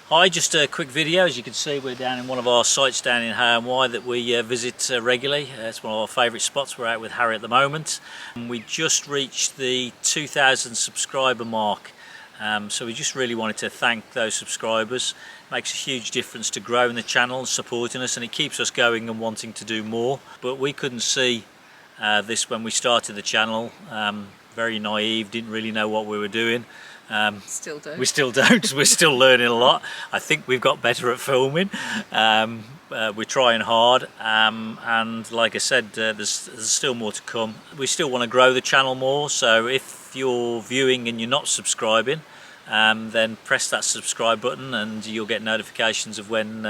Hi, just a quick video. As you can see, we're down in one of our sites down in Hawaii that we visit regularly. It's one of our favourite spots. We're out with Harry at the moment. And we just reached the 2,000 subscriber mark. So we just really wanted to thank those subscribers. It makes a huge difference to growing the channel and supporting us, and it keeps us going and wanting to do more. But we couldn't see this when we started the channel. Very naive, didn't really know what we were doing. Still don't. We still don't. We're still learning a lot. I think we've got better at filming. We're trying hard, and like I said, there's still more to come. We still want to grow the channel more, so if you're viewing and you're not subscribing, then press that subscribe button and you'll get notifications of when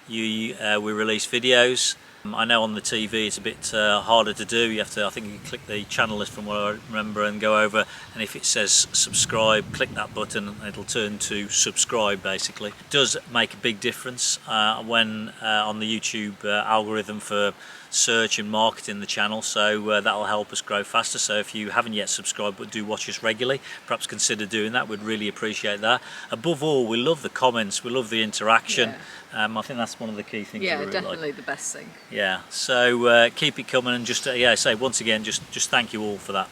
we release videos. I know on the TV it's a bit harder to do. You have to, I think you can click the channel list from what I remember and go over, and if it says subscribe, click that button and it'll turn to subscribe basically. It does make a big difference when on the YouTube algorithm for search and marketing the channel, so that'll help us grow faster. So if you haven't yet subscribed but do watch us regularly, perhaps consider doing that. We'd really appreciate that. Above all, we love the comments, we love the interaction. I think that's one of the key things. Yeah, we really definitely like. the best thing. Yeah, so keep it coming, and just say once again, just thank you all for that.